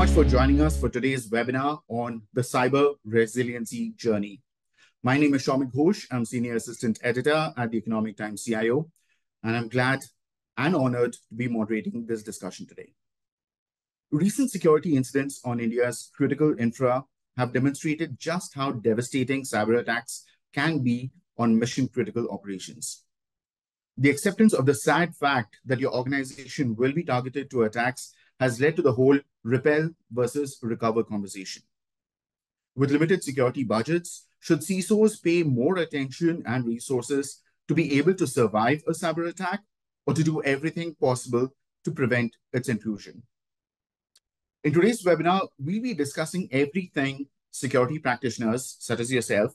much for joining us for today's webinar on the cyber resiliency journey. My name is Shomik Ghosh. I'm Senior Assistant Editor at the Economic Times CIO, and I'm glad and honored to be moderating this discussion today. Recent security incidents on India's critical infra have demonstrated just how devastating cyber attacks can be on mission-critical operations. The acceptance of the sad fact that your organization will be targeted to attacks has led to the whole repel versus recover conversation. With limited security budgets, should CISOs pay more attention and resources to be able to survive a cyber attack, or to do everything possible to prevent its intrusion? In today's webinar, we'll be discussing everything security practitioners, such as yourself,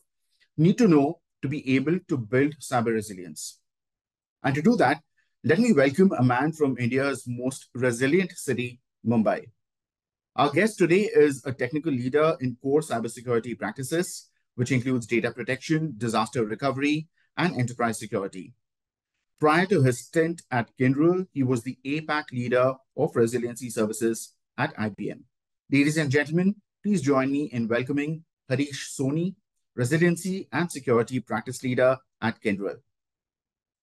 need to know to be able to build cyber resilience. And to do that, let me welcome a man from India's most resilient city, Mumbai. Our guest today is a technical leader in core cybersecurity practices, which includes data protection, disaster recovery, and enterprise security. Prior to his stint at Kyndryl, he was the APAC leader of resiliency services at IBM. Ladies and gentlemen, please join me in welcoming Harish Soni, resiliency and security practice leader at Kyndryl.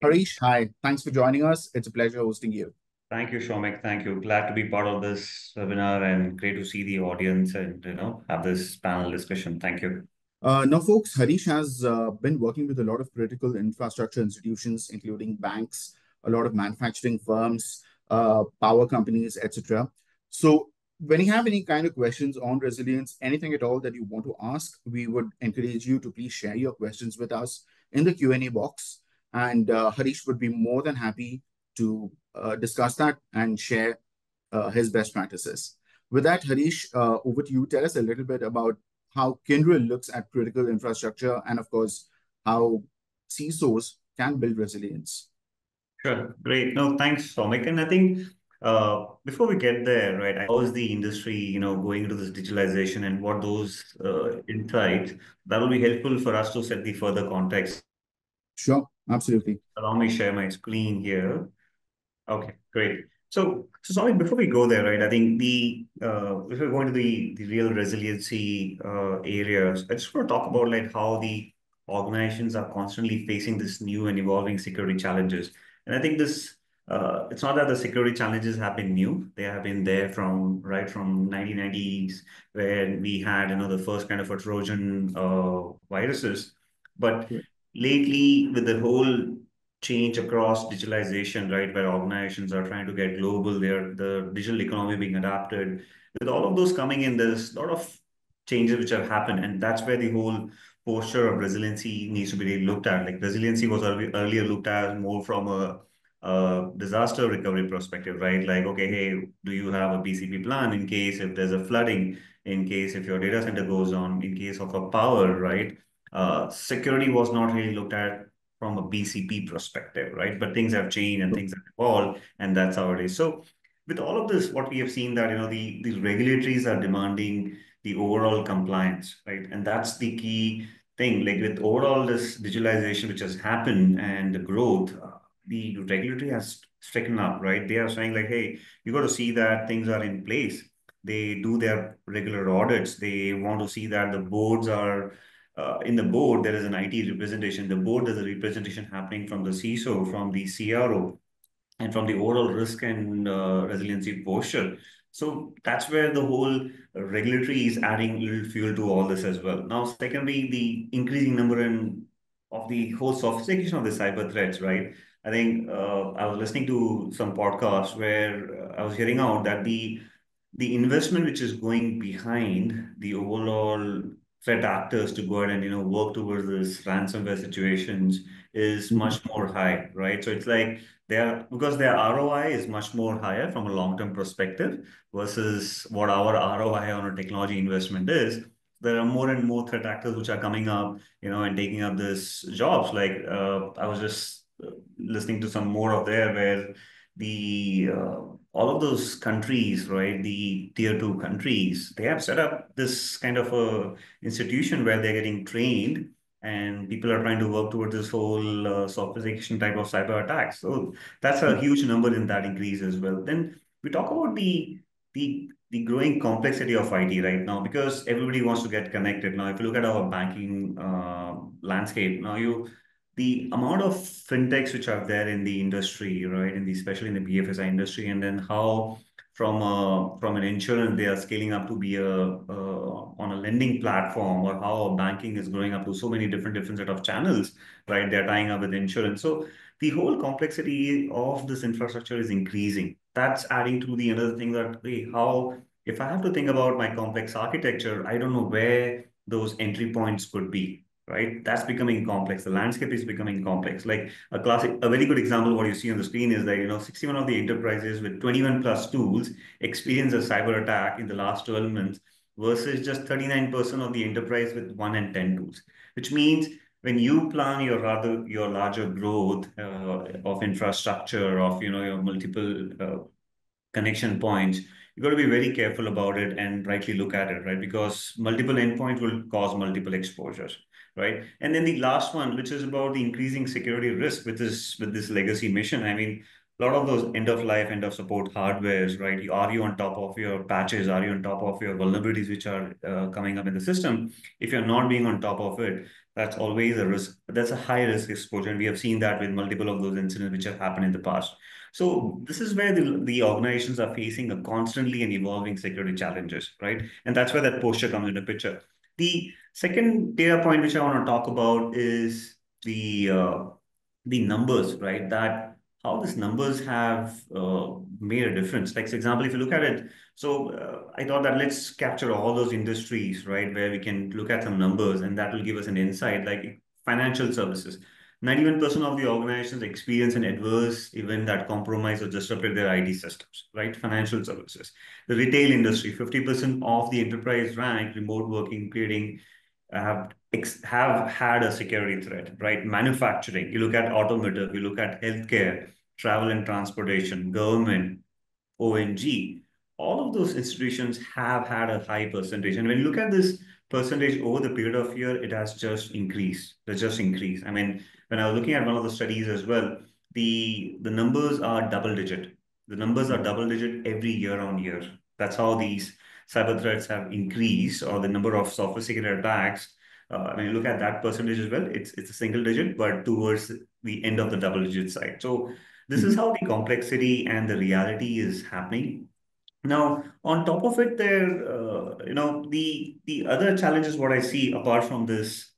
Harish, hi. Thanks for joining us. It's a pleasure hosting you. Thank you, Shomik. Thank you. Glad to be part of this webinar and great to see the audience and have this panel discussion. Thank you. Now, folks, Harish has been working with a lot of critical infrastructure institutions, including banks, a lot of manufacturing firms, power companies, etc. So when you have any kind of questions on resilience, anything at all that you want to ask, we would encourage you to please share your questions with us in the Q&A box. And Harish would be more than happy to discuss that and share his best practices. With that, Harish, over to you. Tell us a little bit about how Kyndryl looks at critical infrastructure and, of course, how CISOs can build resilience. Sure. Great. No, thanks, Shomik. And I think before we get there, right, how is the industry, going into this digitalization and what those insights, that will be helpful for us to set the further context. Sure, absolutely. Allow me to share my screen here. Okay, great. So sorry, before we go there, right, I think if we're going to the real resiliency areas, I just want to talk about like how the organizations are constantly facing this new and evolving security challenges. And I think this, it's not that the security challenges have been new. They have been there from 1990s, where we had, the first kind of a Trojan viruses. But lately, with the whole change across digitalization, right, where organizations are trying to get global, the digital economy being adapted. With all of those coming in, there's a lot of changes which have happened, and that's where the whole posture of resiliency needs to be really looked at. Like resiliency was earlier looked at more from a disaster recovery perspective, right? Like, okay, hey, do you have a BCP plan in case if there's a flooding, in case if your data center goes on, in case of a power, right? Security was not really looked at from a BCP perspective, right? But things have changed and things have evolved, and that's how it is. So with all of this, what we have seen that, these regulatories are demanding the overall compliance, right? And that's the key thing. Like with overall this digitalization which has happened and the growth, the regulatory has stricken up, right? They are saying like, hey, you got to see that things are in place. They do their regular audits. They want to see that the boards are in the board, there is an IT representation. The board, there's a representation happening from the CISO, from the CRO, and from the overall risk and resiliency posture. So that's where the whole regulatory is adding little fuel to all this as well. Now, secondly, the increasing number of the whole sophistication of the cyber threats, right? I think I was listening to some podcasts where I was hearing out that the investment which is going behind the overall threat actors to go ahead and work towards this ransomware situations is much more high, right? So it's like because their ROI is much more higher from a long-term perspective versus what our ROI on a technology investment is. There are more and more threat actors which are coming up, and taking up this jobs. Like I was just listening to some more of there where the all of those countries, right, the tier 2 countries, they have set up this kind of a institution where they're getting trained and people are trying to work towards this whole sophistication type of cyber attacks. So that's a huge number in that increase as well. Then we talk about the the growing complexity of IT right now, because everybody wants to get connected. Now, if you look at our banking landscape, the amount of fintechs which are there in the industry, right, especially in the BFSI industry, and then how from an insurance they are scaling up to be on a lending platform, or how banking is growing up to so many different set of channels, right? They're tying up with insurance. So the whole complexity of this infrastructure is increasing. That's adding to the another thing that, hey, how if I have to think about my complex architecture, I don't know where those entry points could be, right? That's becoming complex. The landscape is becoming complex. Like a very good example, what you see on the screen is that, 61 of the enterprises with 21 plus tools experience a cyber attack in the last 12 months versus just 39% of the enterprise with 1 and 10 tools, which means when you plan your larger growth of infrastructure, of your multiple connection points, you got to be very careful about it and rightly look at it, right? Because multiple endpoints will cause multiple exposures, right? And then the last one, which is about the increasing security risk with this legacy mission. I mean, a lot of those end of life, end of support hardwares, right? Are you on top of your patches? Are you on top of your vulnerabilities which are coming up in the system? If you're not being on top of it, that's always a risk. That's a high risk exposure. And we have seen that with multiple of those incidents which have happened in the past. So this is where the organizations are facing a constantly and evolving security challenges, right? And that's where that posture comes into picture. The second data point which I want to talk about is the numbers, right? That how these numbers have made a difference. Like, for example, if you look at it, I thought that let's capture all those industries, right, where we can look at some numbers, and that will give us an insight. Like financial services, 91% of the organizations experience an adverse event that compromised or disrupted their IT systems, right? Financial services. The retail industry, 50% of the enterprise rank remote working, creating have had a security threat, right? Manufacturing, you look at automotive, you look at healthcare, travel and transportation, government, ONG, all of those institutions have had a high percentage. And when you look at this percentage over the period of year, it has just increased. It's just increased. I mean, when I was looking at one of the studies as well, the numbers are double digit. The numbers are double digit every year on year. That's how these cyber threats have increased, or the number of sophisticated attacks. When you look at that percentage as well, it's a single digit, but towards the end of the double digit side. So this is how the complexity and the reality is happening. Now, on top of it, the other challenges what I see apart from this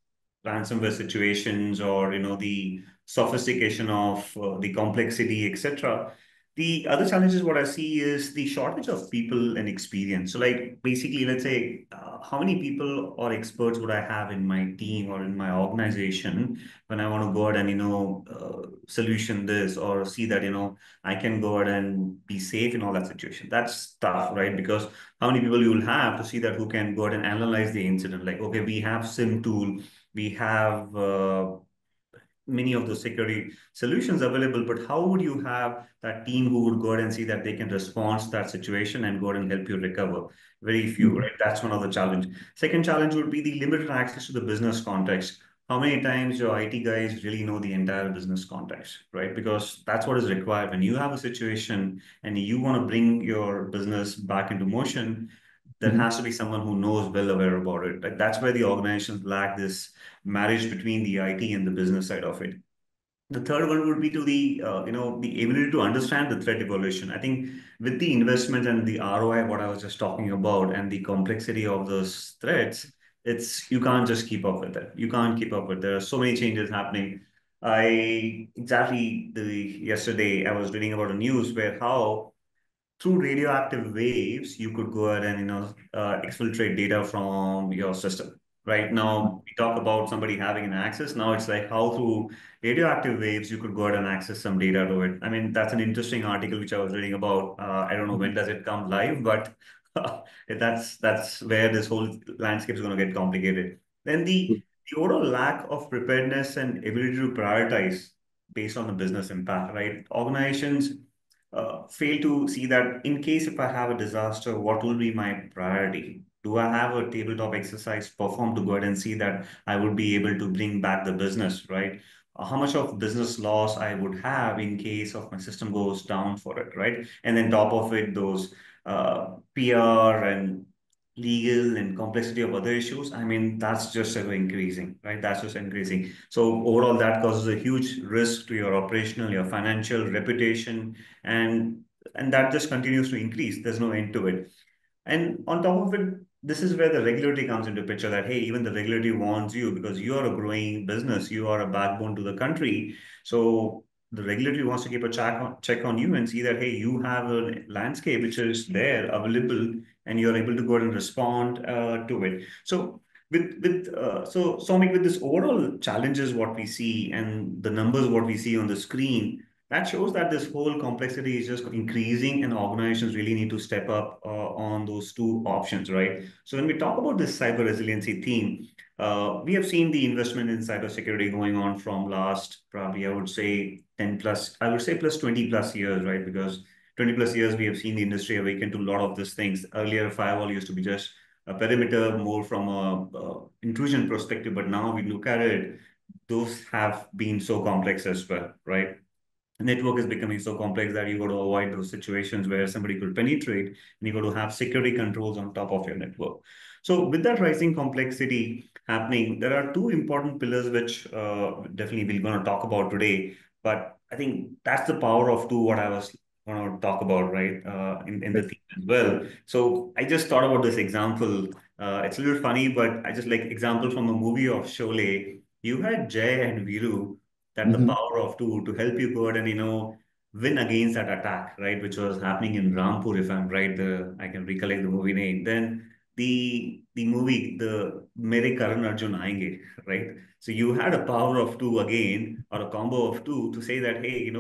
ransomware situations, or the sophistication of the complexity, etc. The other challenges what I see is the shortage of people and experience. So, like basically, let's say, how many people or experts would I have in my team or in my organization when I want to go out and solution this, or see that I can go out and be safe in all that situation. That's tough, right? Because how many people you will have to see that who can go out and analyze the incident? Like, okay, we have SIM tool, we have many of those security solutions available, but how would you have that team who would go out and see that they can respond to that situation and go out and help you recover? Very few, right? That's one of the challenge. Second challenge would be the limited access to the business context. How many times your IT guys really know the entire business context, right? Because that's what is required when you have a situation and you want to bring your business back into motion. There has to be someone who knows well aware about it. Like that's where the organizations lack this marriage between the IT and the business side of it. The third one would be to the ability to understand the threat evolution. I think with the investment and the ROI, what I was just talking about, and the complexity of those threats, it's you can't just keep up with it. You can't keep up with. There are so many changes happening. I exactly the yesterday I was reading about a news where how through radioactive waves, you could go ahead and exfiltrate data from your system. Right now, we talk about somebody having an access. Now it's like how through radioactive waves you could go ahead and access some data to it. I mean, that's an interesting article which I was reading about. I don't know when does it come live, but that's where this whole landscape is going to get complicated. Then the overall lack of preparedness and ability to prioritize based on the business impact, right? Organizations fail to see that in case if I have a disaster, what will be my priority? Do I have a tabletop exercise performed to go ahead and see that I would be able to bring back the business, right? How much of business loss I would have in case of my system goes down for it, right? And then top of it, those PR and legal and complexity of other issues, I mean, that's just ever increasing, right? That's just increasing. So overall, that causes a huge risk to your operational, your financial reputation, and that just continues to increase. There's no end to it. And on top of it, this is where the regulatory comes into picture that, hey, even the regulatory warns you because you are a growing business, you are a backbone to the country. So the regulatory wants to keep a check on you and see that, hey, you have a landscape which is there available and you're able to go ahead and respond to it. So so Somik, with this overall challenges what we see and the numbers what we see on the screen, that shows that this whole complexity is just increasing and organizations really need to step up on those two options, right? So when we talk about this cyber resiliency theme, we have seen the investment in cybersecurity going on from last probably, I would say 10 plus, I would say plus 20 plus years, right? Because 20 plus years, we have seen the industry awaken to a lot of these things. Earlier, firewall used to be just a perimeter more from a intrusion perspective, but now we look at it, those have been so complex as well, right? Network is becoming so complex that you got to avoid those situations where somebody could penetrate and you got to have security controls on top of your network. So with that rising complexity happening, there are two important pillars which definitely we're going to talk about today. But I think that's the power of two, what I was going to talk about, right, in the theme as well. So I just thought about this example. It's a little funny, but I just like example from a movie of Sholay. You had Jay and Viru, that the Mm-hmm. power of two to help you go ahead and win against that attack, right, which was happening in Rampur, if I'm right. I can recollect the movie name. Then the movie, the Mere Karan Arjun Aayenge, right? So you had a power of two again, or a combo of two, to say that, hey,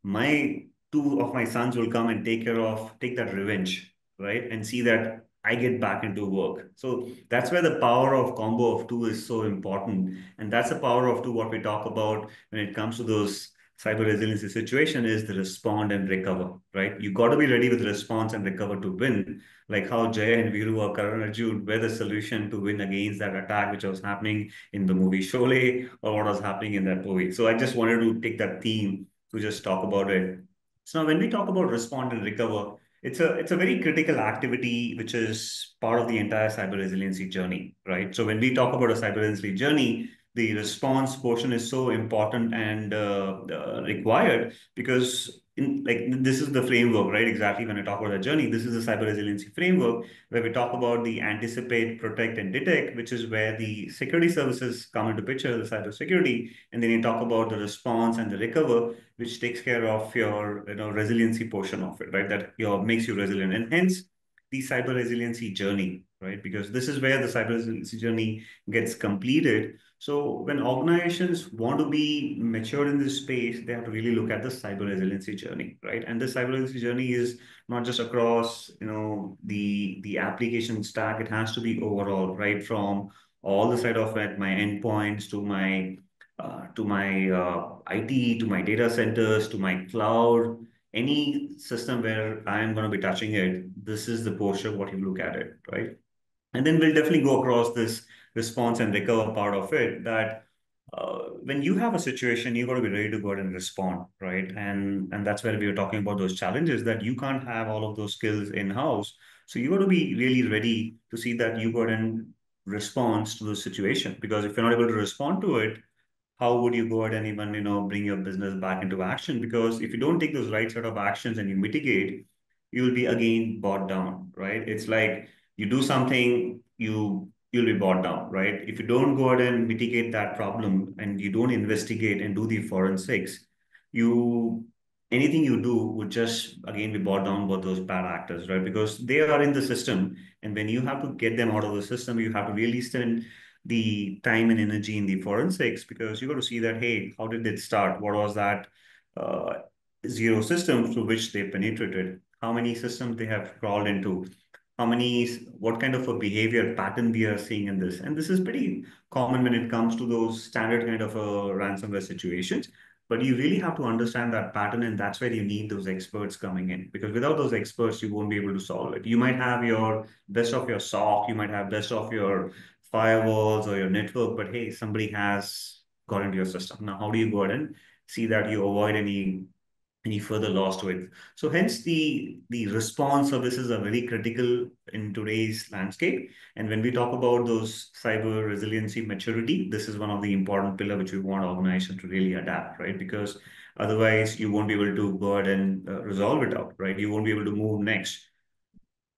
my two of my sons will come and take that revenge, right, and see that I get back into work. So that's where the power of combo of two is so important, and that's the power of two. What we talk about when it comes to those cyber resiliency situation is the respond and recover, right? You got to be ready with response and recover to win, like how Jay and Viru or Karan Arjun were the solution to win against that attack which was happening in the movie Sholay, or what was happening in that movie. So I just wanted to take that theme to just talk about it. So now when we talk about respond and recover, it's a very critical activity which is part of the entire cyber resiliency journey, right? So when we talk about a cyber resiliency journey, the response portion is so important and required because this is the framework, right? Exactly when I talk about the journey, this is the cyber resiliency framework where we talk about the anticipate, protect, and detect, which is where the security services come into picture, the cyber security, and then you talk about the response and the recover, which takes care of your resiliency portion of it, right? That your makes you resilient, and hence the cyber resiliency journey, right? Because this is where the cyber resiliency journey gets completed. So when organizations want to be mature in this space, they have to really look at the cyber resiliency journey, right? And the cyber resiliency journey is not just across, the application stack. It has to be overall, right? From all the side of it, my endpoints to my IT, to my data centers, to my cloud, any system where I am going to be touching it. This is the posture what you look at it, right? And then we'll definitely go across this response and recover part of it, that when you have a situation, you got to be ready to go ahead and respond, right? And that's where we were talking about those challenges, that you can't have all of those skills in-house. So you got to be really ready to see that you go ahead and respond to the situation. Because if you're not able to respond to it, how would you go ahead and even bring your business back into action? Because if you don't take those right set of actions and you mitigate, you'll be again brought down, right? It's like you do something, you'll be brought down, right? If you don't go ahead and mitigate that problem and you don't investigate and do the forensics, you anything you do would just again be brought down by those bad actors, right? Because they are in the system, and when you have to get them out of the system, you have to really spend the time and energy in the forensics, because you got to see that, hey, how did it start? What was that uh, zero system through which they penetrated? How many systems they have crawled into? What kind of a behavior pattern we are seeing in this? And this is pretty common when it comes to those standard kind of ransomware situations. But you really have to understand that pattern, and that's where you need those experts coming in. Because without those experts, you won't be able to solve it. You might have your best of your SOC, you might have best of your firewalls or your network, but hey, somebody has got into your system. Now, how do you go ahead and see that you avoid any any further loss to it. So hence the response services are very critical in today's landscape. And when we talk about those cyber resiliency maturity, this is one of the important pillar which we want organization to really adapt, right? Because otherwise you won't be able to go ahead and resolve it out, right? You won't be able to move next.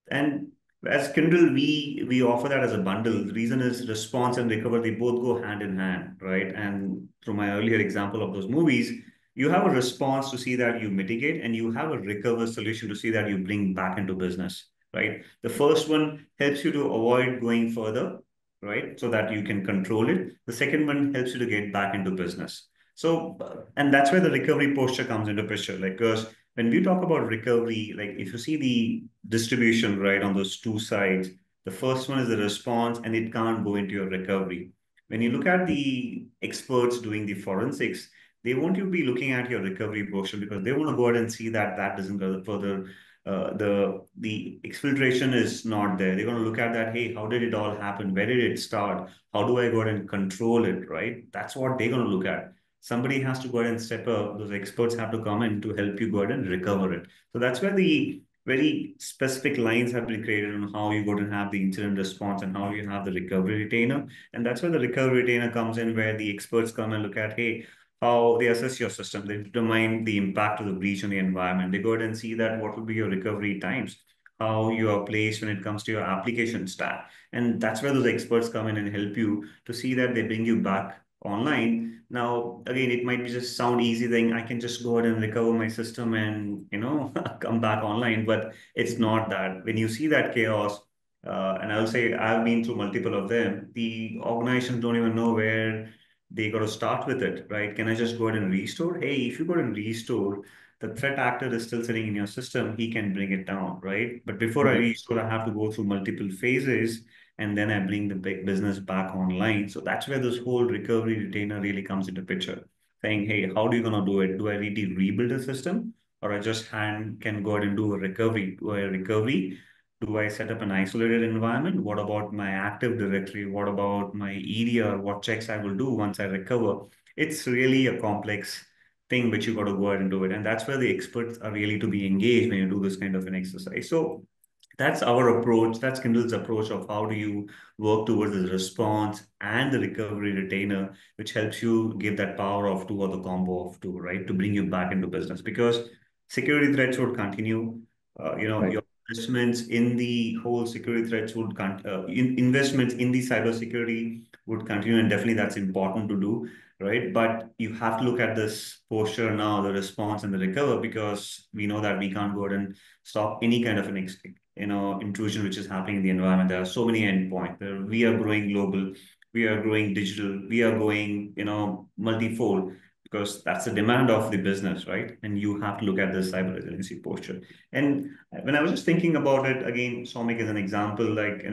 And as Kindle, we offer that as a bundle. The reason is response and recovery, they both go hand in hand, right? And through my earlier example of those movies, you have a response to see that you mitigate, and you have a recover solution to see that you bring back into business, right? The first one helps you to avoid going further, right? So that you can control it. The second one helps you to get back into business. So, and that's where the recovery posture comes into picture. Like, because when we talk about recovery, like if you see the distribution, right, on those two sides, the first one is the response, and it can't go into your recovery. When you look at the experts doing the forensics, they want you to be looking at your recovery portion because they want to go ahead and see that that doesn't go further. The exfiltration is not there. They're going to look at that. Hey, how did it all happen? Where did it start? How do I go ahead and control it? Right. That's what they're going to look at. Somebody has to go ahead and step up. Those experts have to come in to help you go ahead and recover it. So that's where the very specific lines have been created on how you go to have the incident response and how you have the recovery retainer. And that's where the recovery retainer comes in, where the experts come and look at, hey, how they assess your system. They determine the impact of the breach on the environment. They go ahead and see that what will be your recovery times, how you are placed when it comes to your application stack. And that's where those experts come in and help you to see that they bring you back online. Now, again, it might be just sound easy thing. I can just go ahead and recover my system and, come back online, but it's not that. When you see that chaos, and I'll say I've been through multiple of them, the organizations don't even know where they got to start with it, right? Can I just go ahead and restore? Hey, if you go ahead and restore, the threat actor is still sitting in your system. He can bring it down, right? But before I Right. restore, I have to go through multiple phases, and then I bring the big business back online. So that's where this whole recovery retainer really comes into picture. Saying, hey, how do you gonna do it? Do I really rebuild a system, or I just can go ahead and do a recovery? Do I recovery? Do I set up an isolated environment? What about my Active Directory? What about my EDR? What checks I will do once I recover? It's really a complex thing which you got to go ahead and do it. And that's where the experts are really to be engaged when you do this kind of an exercise. So that's our approach. That's Kindle's approach of how do you work towards the response and the recovery retainer, which helps you give that power of two or the combo of two, right, to bring you back into business. Because security threats would continue. Right. Your investments in the whole security threats would investments in the cybersecurity would continue, and definitely that's important to do, right? But you have to look at this posture now, the response and the recover, because we know that we can't go ahead and stop any kind of an intrusion which is happening in the environment. There are so many endpoints. We are growing global, we are growing digital, we are going multifold, because that's the demand of the business, right? And you have to look at the cyber resiliency posture. And when I was just thinking about it again, Somik is an example, like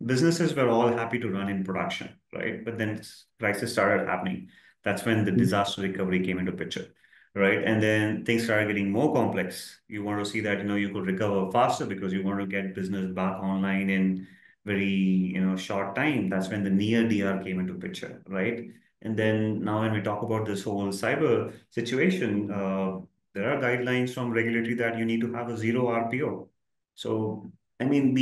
businesses were all happy to run in production, right? But then crisis started happening. That's when the Mhm. disaster recovery came into picture, right? And then things started getting more complex. You want to see that you could recover faster because you want to get business back online in very short time. That's when the near DR came into picture, right? And then now when we talk about this whole cyber situation, there are guidelines from regulatory that you need to have a zero RPO. So I mean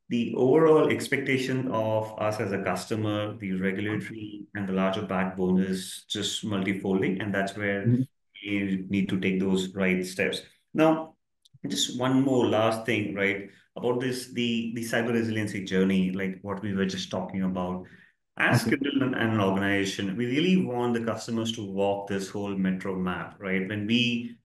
the overall expectation of us as a customer, the regulatory and the larger backbone is just multifolding, and that's where Mhm. you need to take those right steps. Now, just one more last thing, right, about the cyber resiliency journey, like what we were just talking about. As Okay. Kindle and an organization, we really want the customers to walk this whole metro map, right? When we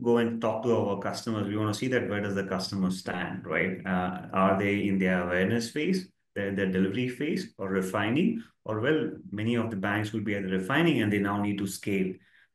go and talk to our customers, we want to see that where does the customer stand, right? Are they in their awareness phase, their delivery phase, or refining? Or well, many of the banks will be at the refining and they now need to scale,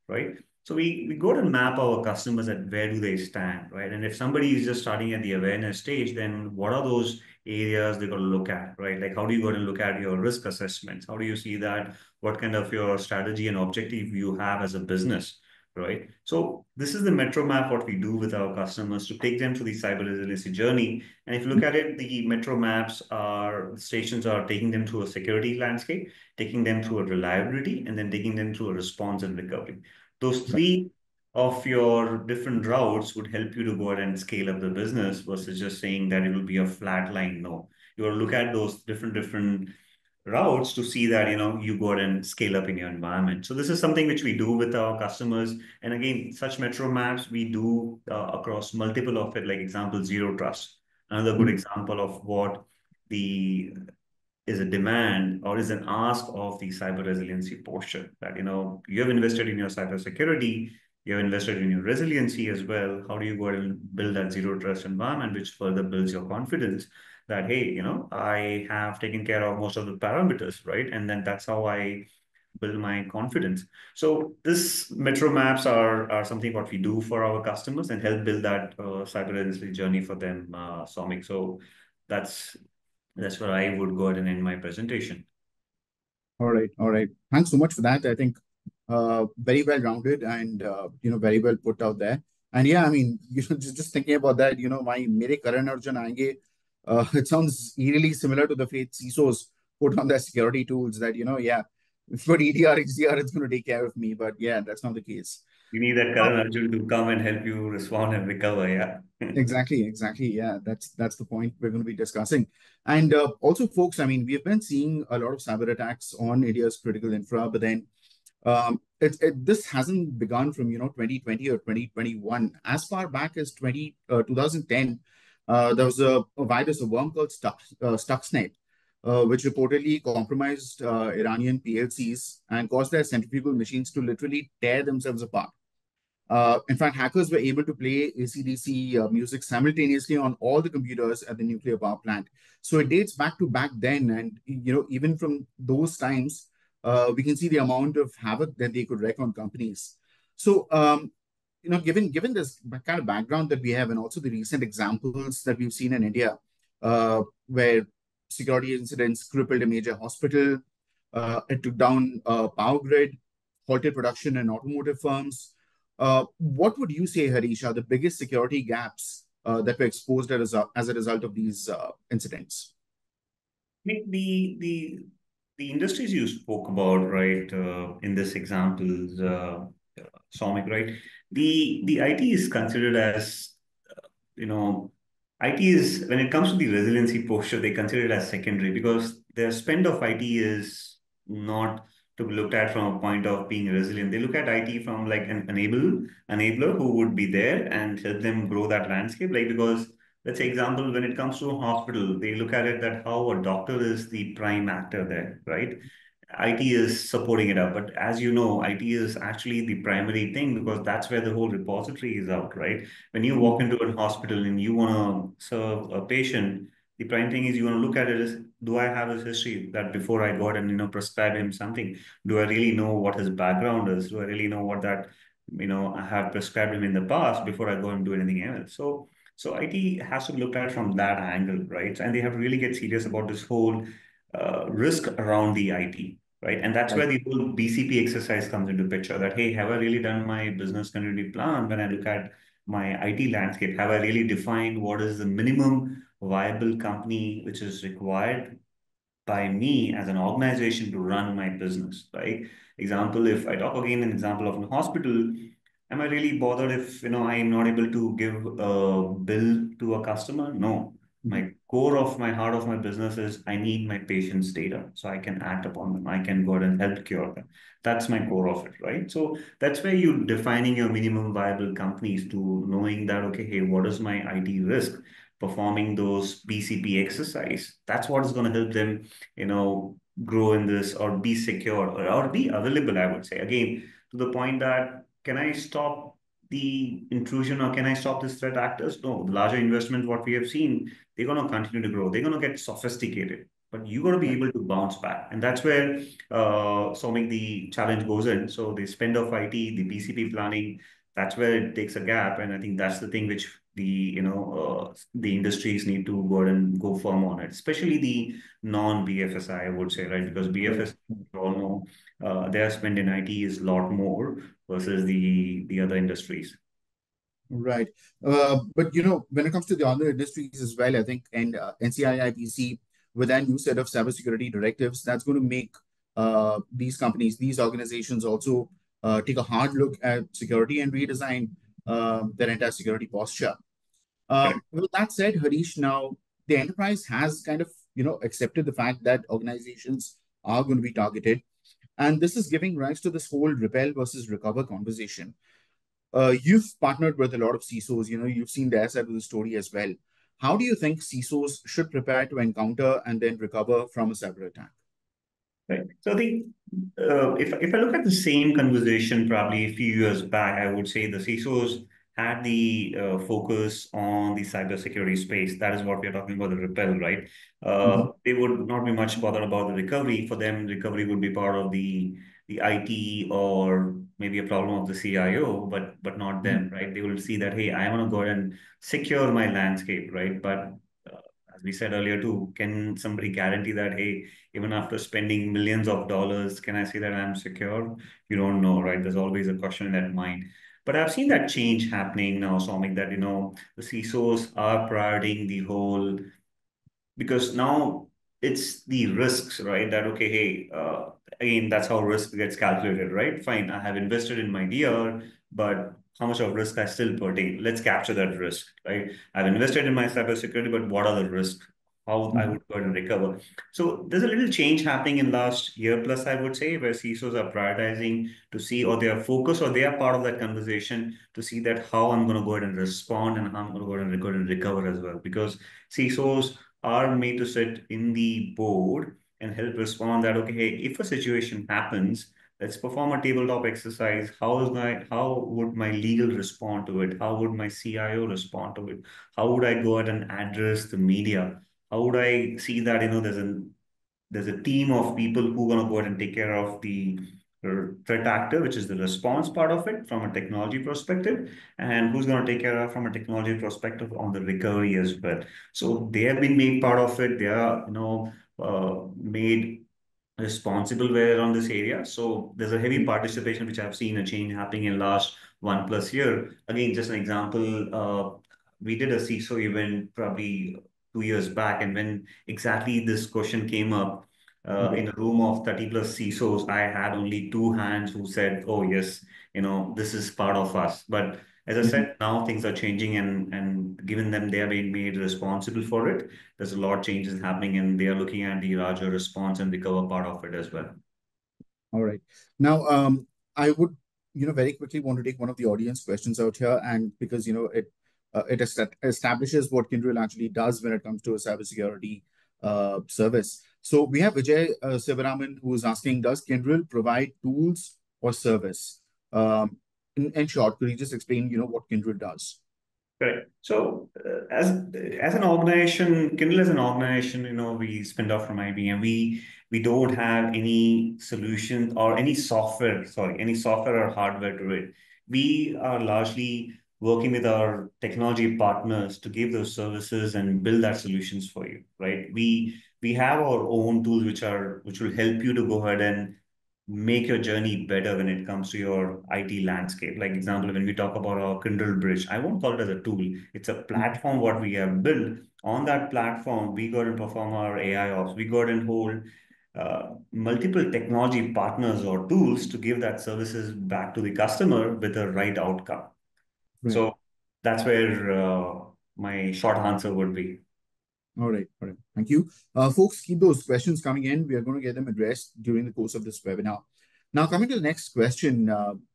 right? So we go to map our customers at where do they stand, right? And if somebody is just starting at the awareness stage, then what are those areas they got to look at, right? Like how do you go and look at your risk assessments? How do you see that? What kind of your strategy and objective you have as a business, right? So this is the metro map what we do with our customers to take them through the cyber resiliency journey. And if you look at it, the metro maps are stations are taking them through a security landscape, taking them through a reliability, and then taking them through a response and recovery. Those Right. three of your different routes would help you to go ahead and scale up the business versus just saying that it will be a flat line. No, you will look at those different routes to see that you go ahead and scale up in your environment. So this is something which we do with our customers. And again, such metro maps we do across multiple of it. Like example, zero trust. Another good example of what the is a demand or is an ask of the cyber resiliency posture that you have invested in your cyber security, you have invested in your resiliency as well. How do you go ahead and build that zero trust environment, which further builds your confidence that, hey, I have taken care of most of the parameters, right? And then that's how I build my confidence. So this metro maps are something what we do for our customers and help build that cyber resiliency journey for them, Somik. So that's that's where I would go ahead and end my presentation. All right, all right. Thanks so much for that. I think very well rounded and very well put out there. And yeah, I mean, just thinking about that, my mere Karan Arjun aenge, it sounds eerily similar to the faith CISOs put on their security tools that yeah, if you got EDR, XDR, it's going to take care of me. But yeah, that's not the case. You need that Karan Arjun to come and help you respond and recover. Yeah. Exactly, exactly. Yeah, that's the point we're going to be discussing. And also, folks, I mean, we've been seeing a lot of cyber attacks on India's critical infra, but then this hasn't begun from 2020 or 2021. As far back as 2010, there was a virus, a worm called Stuxnet, which reportedly compromised Iranian PLCs and caused their centrifugal machines to literally tear themselves apart. In fact, hackers were able to play AC/DC music simultaneously on all the computers at the nuclear power plant. So it dates back then, and even from those times, we can see the amount of havoc that they could wreak on companies. So, given this kind of background that we have, and also the recent examples that we've seen in India, where security incidents crippled a major hospital, it took down a power grid, halted production in automotive firms. What would you say, Harish, are the biggest security gaps that were exposed as a result of these incidents? I think the industries you spoke about, right, in this examples, Somik, right? The IT is considered as you know, IT is, when it comes to the resiliency posture, they consider it as secondary because their spend of IT is not to be looked at from a point of being resilient. They look at IT from like an enabler who would be there and help them grow that landscape. Like, because let's say example, when it comes to a hospital, they look at it that how a doctor is the prime actor there, right? IT is supporting it up. But as you know, IT is actually the primary thing because that's where the whole repository is out, right? When you walk into a hospital and you want to serve a patient, the prime thing is you want to look at it is, do I have his history that before I got and prescribe him something? Do I really know what his background is? Do I really know what that I have prescribed him in the past before I go and do anything else? So IT has to look at from that angle, right? And they have to really get serious about this whole risk around the IT, right? And that's Right. where the whole BCP exercise comes into picture that, hey, have I really done my business continuity plan when I look at my IT landscape? Have I really defined what is the minimum viable company which is required by me as an organization to run my business, right? Example, if I talk again an example of a hospital, am I really bothered if I'm not able to give a bill to a customer? No. Mhm. My core of my heart of my business is I need my patient's data so I can act upon them. I can go ahead and help cure them. That's my core of it, right? So that's where you defining your minimum viable companies to knowing that, okay, hey, what is my IT risk? Performing those BCP exercise. That's what is going to help them, grow in this or be secure or be available, I would say. Again, to the point that can I stop the intrusion or can I stop this threat actors? No, the larger investment, what we have seen, they're going to continue to grow. They're going to get sophisticated, but you got to be Right. able to bounce back. And that's where solving the challenge goes in. So the spend of IT, the BCP planning, that's where it takes a gap. And I think that's the thing which the industries need to go and go firm on it, especially the non-BFSI, I would say, right? Because Right. BFS, we all know, their spend in IT is a lot more versus the other industries. Right. But when it comes to the other industries as well, I think, and NCIIPC with that new set of cybersecurity directives, that's going to make these companies, these organizations also take a hard look at security and redesign their entire security posture. Correct. With that said, Harish, now the enterprise has kind of accepted the fact that organizations are going to be targeted, and this is giving rise to this whole repel versus recover conversation. You've partnered with a lot of CISOs. You've seen their side of the story as well. How do you think CISOs should prepare to encounter and then recover from a cyber attack? Right. So I think if I look at the same conversation probably a few years back, I would say the CISOs had the focus on the cybersecurity space. That is what we are talking about, the repel, right? Mm-hmm. They would not be much bothered about the recovery. For them, recovery would be part of the IT or maybe a problem of the CIO, but not Mm-hmm. them, right? They will see that, hey, I want to go ahead and secure my landscape, right? But as we said earlier too, can somebody guarantee that, hey, even after spending millions of dollars, can I say that I'm secure? You don't know, right? There's always a question in that mind. But I've seen that change happening now, Somik, that, the CISOs are prioritizing the whole because now it's the risks, right? That, okay, hey, again, that's how risk gets calculated, right? Fine, I have invested in my DR, but how much of risk I still pertain? Let's capture that risk, right? I've invested in my cybersecurity, but what are the risks? How I Mm-hmm. would go ahead and recover. So there's a little change happening in last year plus, I would say, where CISOs are prioritizing to see, or they are focused, or they are part of that conversation to see that how I'm going to go ahead and respond and how I'm going to go ahead and recover as well. Because CISOs are made to sit in the board and help respond that, okay, hey, if a situation happens, let's perform a tabletop exercise. How would my legal respond to it? How would my CIO respond to it? How would I go ahead and address the media? How would I see that, there's a team of people who are going to go ahead and take care of the threat actor, which is the response part of it from a technology perspective, and who's going to take care of from a technology perspective on the recovery as well. So they have been made part of it. They are, made responsible where on this area. So there's a heavy participation, which I've seen a change happening in last 1+ year. Again, just an example, we did a CISO event probably 2 years back, and when exactly this question came up, Mm-hmm. in a room of 30 plus CISOs, I had only two hands who said, "Oh yes, this is part of us." But as I Mm-hmm. said, now things are changing, and given them they are being made responsible for it, there's a lot of changes happening, and they are looking at the larger response and recover part of it as well. All right. Now, I would, very quickly want to take one of the audience questions out here, and because it establishes what Kyndryl actually does when it comes to a cybersecurity service. So we have Vijay Sivaraman who is asking, does Kyndryl provide tools or service? In short, could you just explain, what Kyndryl does? Correct. So, as an organization, Kindle as an organization, we spin off from IBM. We don't have any solution or any software, sorry, any software or hardware to it. We are largely working with our technology partners to give those services and build that solutions for you, right? We have our own tools which will help you to go ahead and make your journey better when it comes to your IT landscape. Like example, when we talk about our Kindle Bridge, I won't call it as a tool. It's a platform what we have built. On that platform, we go and perform our AI ops. We go and hold multiple technology partners or tools to give that services back to the customer with the right outcome. Right. So that's where my short answer would be. All right. All right. Thank you. Folks, keep those questions coming in. We are going to get them addressed during the course of this webinar. Now, coming to the next question,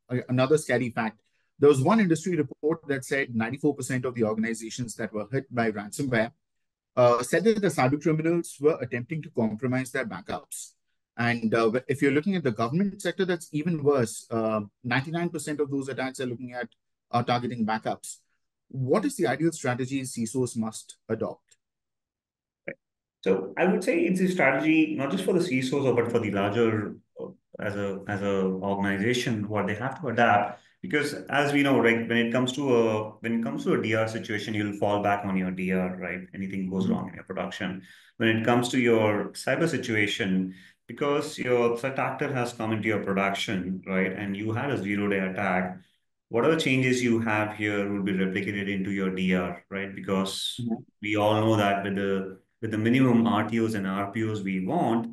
another scary fact. There was one industry report that said 94% of the organizations that were hit by ransomware said that the cyber criminals were attempting to compromise their backups. And if you're looking at the government sector, that's even worse. 99% of those attacks are targeting backups. What is the ideal strategy CISOs must adopt? So I would say it's a strategy not just for the CISOs, but for the larger as a organization, what they have to adapt. Because as we know, right, when it comes to a DR situation, you'll fall back on your DR, right? Anything goes Mhm. wrong in your production. When it comes to your cyber situation, because your threat actor has come into your production, right, and you had a 0-day attack, whatever changes you have here will be replicated into your DR, right? Because Mhm. we all know that with the minimum RTOs and RPOs we want,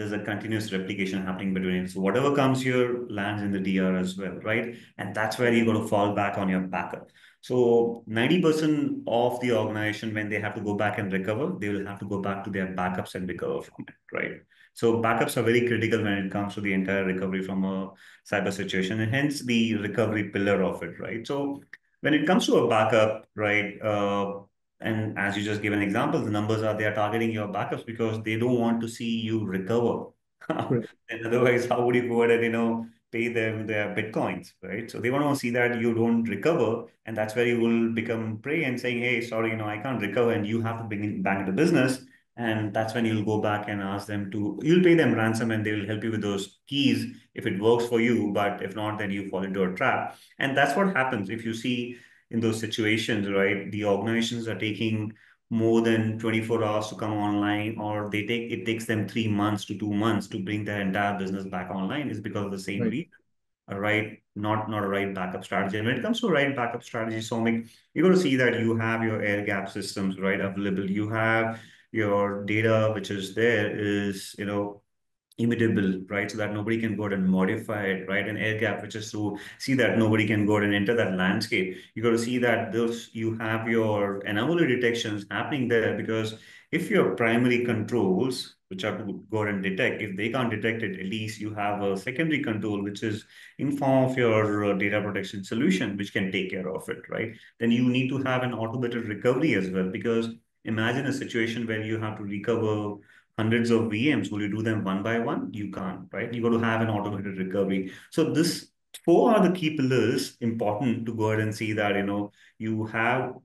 there's a continuous replication happening between it. So whatever comes here lands in the DR as well, right? And that's where you're going to fall back on your backup. So 90% of the organization, when they have to go back and recover, they will have to go back to their backups and recover from it, right? So backups are very critical when it comes to the entire recovery from a cyber situation, and hence the recovery pillar of it, right? So when it comes to a backup, right, and as you just gave an example, the numbers are they are targeting your backups because they don't want to see you recover. Right. And otherwise, how would you go ahead and pay them their bitcoins, right? So they want to see that you don't recover, and that's where you will become prey and saying, "Hey, sorry, I can't recover," and you have to bring it back into business. And that's when you'll go back and ask them to, you'll pay them ransom and they will help you with those keys if it works for you. But if not, then you fall into a trap. And that's what happens if you see in those situations, right? The organizations are taking more than 24 hours to come online, or it takes them 3 months to 2 months to bring their entire business back online, is because of the same Right. reason. A right, not a right backup strategy. And when it comes to right backup strategy, Somik, you're going to see that you have your air gap systems right available. You have your data, which is there, is immutable, right? So that nobody can go out and modify it, right? And air gap, which is to see that nobody can go out and enter that landscape. You got to see that you have your anomaly detections happening there, because if your primary controls, which are to go out and detect, if they can't detect it, at least you have a secondary control, which is in form of your data protection solution, which can take care of it, right? Then you need to have an automated recovery as well, because imagine a situation where you have to recover hundreds of VMs. Will you do them one by one? You can't, right? You got to have an automated recovery. So this four are the key pillars important to go ahead and see that, you have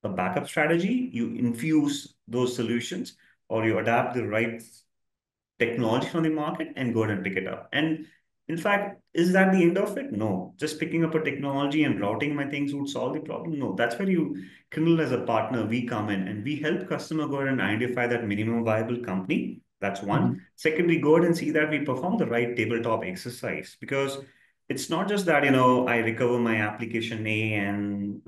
a backup strategy, you infuse those solutions, or you adapt the right technology from the market and go ahead and pick it up. And in fact, is that the end of it? No. Just picking up a technology and routing my things would solve the problem? No. That's where you, Kindle as a partner, we come in and we help customer go ahead and identify that minimum viable company. That's one. Mhm. Second, we go ahead and see that we perform the right tabletop exercise, because it's not just that, I recover my application A and,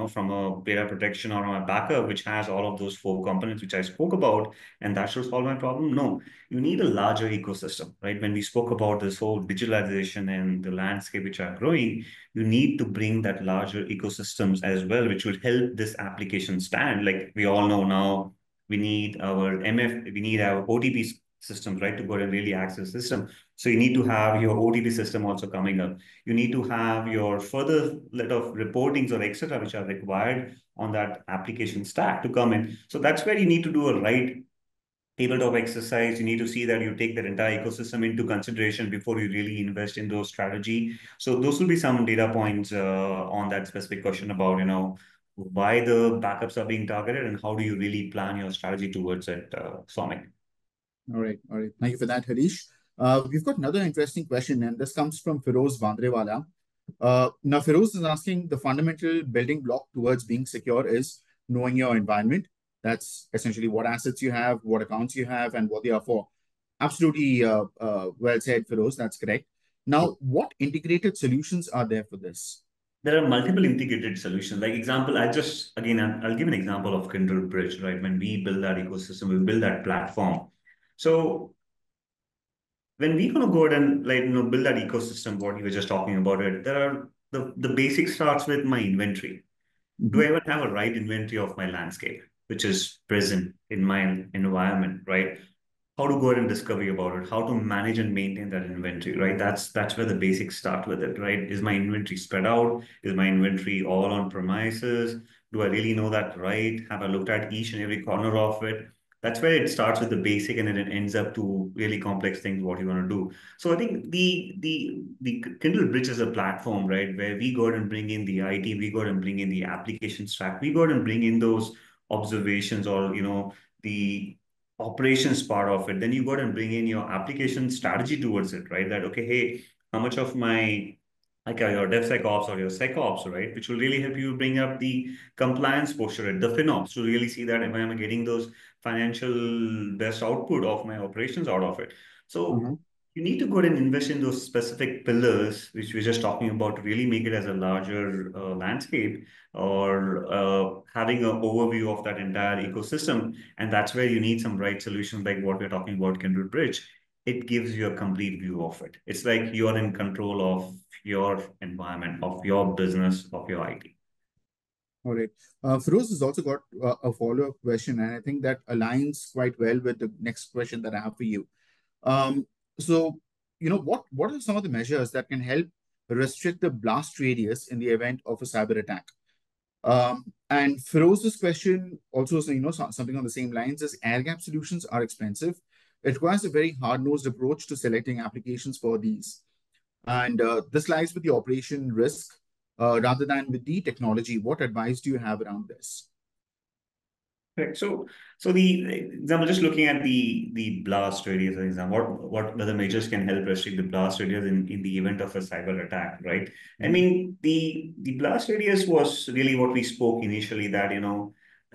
from a data protection or my backup, which has all of those four components, which I spoke about, and that should solve my problem. No, you need a larger ecosystem, right? When we spoke about this whole digitalization and the landscape which are growing, you need to bring that larger ecosystems as well, which will help this application stand. Like we all know now, we need our OTP systems, right, to go and really access the system. So you need to have your OTP system also coming up. You need to have your further let of reportings or etc., which are required on that application stack to come in. So that's where you need to do a right tabletop exercise. You need to see that you take that entire ecosystem into consideration before you really invest in those strategy. So those will be some data points on that specific question about, why the backups are being targeted and how do you really plan your strategy towards it, Swami. All right. All right. Thank you for that, Harish. We've got another interesting question, and this comes from Firoz Vandrewala. Now, Firoz is asking the fundamental building block towards being secure is knowing your environment. That's essentially what assets you have, what accounts you have, and what they are for. Absolutely well said, Firoz. That's correct. Now, what integrated solutions are there for this? There are multiple integrated solutions. Like example, I'll give an example of Kindle Bridge, right? When we build that ecosystem, we build that platform. So when we gonna go ahead and build that ecosystem, what you were just talking about it, there are the basic starts with my inventory. Do I Mhm. even have a right inventory of my landscape, which is present in my environment, right? How to go ahead and discover about it, how to manage and maintain that inventory, right? That's where the basics start with it, right? Is my inventory spread out? Is my inventory all on premises? Do I really know that right? Have I looked at each and every corner of it? That's where it starts with the basic, and then it ends up to really complex things what you want to do. So I think the Kindle Bridge is a platform, right, where we go ahead and bring in the IT, we go ahead and bring in the application stack, we go ahead and bring in those observations, or the operations part of it. Then you go ahead and bring in your application strategy towards it, right? That okay, hey, how much of my your DevSecOps or your SecOps, right? Which will really help you bring up the compliance posture at the FinOps to really see that am I getting those financial best output of my operations out of it. So Mhm. you need to go ahead and invest in those specific pillars, which we're just talking about, to really make it as a larger landscape, or having an overview of that entire ecosystem. And that's where you need some right solutions like what we're talking about, Kindle Bridge. it gives you a complete view of it. It's like you're in control of your environment, of your business, of your IT. All right. Feroz has also got a follow-up question, and I think that aligns quite well with the next question that I have for you. Um, so, what are some of the measures that can help restrict the blast radius in the event of a cyber attack? And Feroz's question also, something on the same lines is air gap solutions are expensive. It requires a very hard-nosed approach to selecting applications for these. And this lies with the operation risk rather than with the technology. What advice do you have around this? Correct. So the example, just looking at the blast radius, for example, what other measures can help restrict the blast radius in the event of a cyber attack, right? I Mhm. mean, the blast radius was really what we spoke initially, that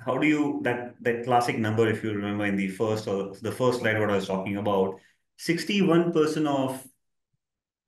how do you that classic number, if you remember in the first slide what I was talking about, 61% of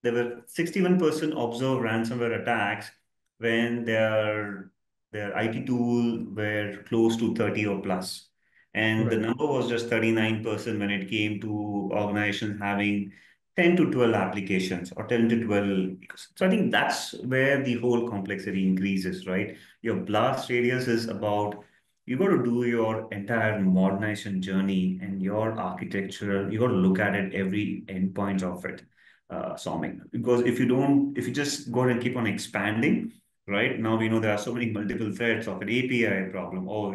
there were 61% observed ransomware attacks when their IT tool were close to 30 or plus. And the Right. number was just 39% when it came to organizations having 10 to 12 applications or 10 to 12. So I think that's where the whole complexity increases, right? Your blast radius is about you got to do your entire modernization journey and your architecture. You got to look at it every endpoint of it, Soumik. Because if you just go and keep on expanding, right? Now we know there are so many multiple threads of an API problem. Oh,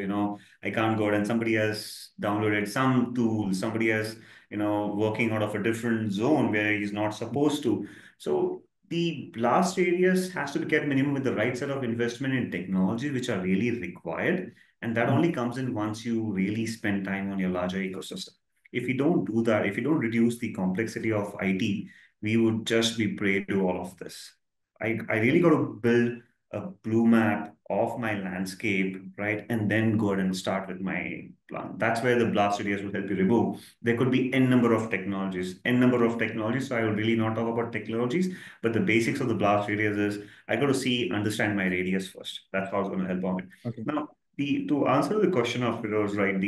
I can't go and somebody has downloaded some tool, somebody has, working out of a different zone where he's not supposed to. So the blast radius has to be kept minimum with the right set of investment in technology, which are really required. And that Mhm. only comes in once you really spend time on your larger ecosystem. If you don't do that, if you don't reduce the complexity of IT, we would just be prey to all of this. I really got to build a blue map of my landscape, right? And then go ahead and start with my plan. That's where the blast radius will help you remove. There could be n number of technologies, n number of technologies. So I would really not talk about technologies, but the basics of the blast radius is I got to understand my radius first. That's how it's going to help on it. Okay. Now, to answer the question of Firoz, right,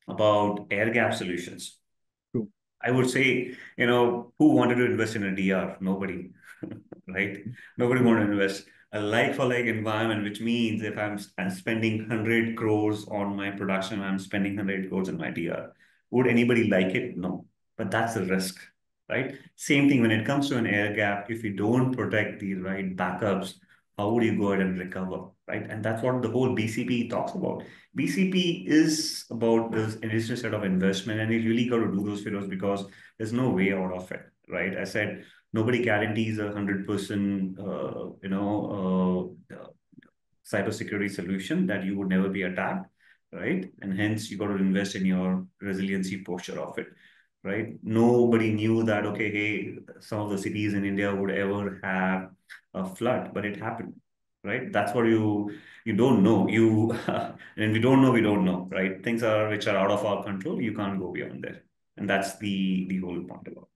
about air gap solutions. True. I would say, who wanted to invest in a DR? Nobody, right? Nobody True. wanted to invest a like for like environment, which means if I'm spending 100 crores on my production, I'm spending 100 crores in my DR. Would anybody like it? No, but that's the risk, right? Same thing when it comes to an air gap. If you don't protect the right backups, how would you go ahead and recover, right? And that's what the whole BCP talks about. BCP is about this additional set of investment, and you really got to do those videos because there's no way out of it, right? I said nobody guarantees 100%, cybersecurity solution that you would never be attacked, right? And hence you got to invest in your resiliency posture of it, right? Nobody knew that, okay, hey, some of the cities in India would ever have a flood, but it happened, right? That's what you don't know. And we don't know, right? Things are which are out of our control. You can't go beyond there. And that's the whole point about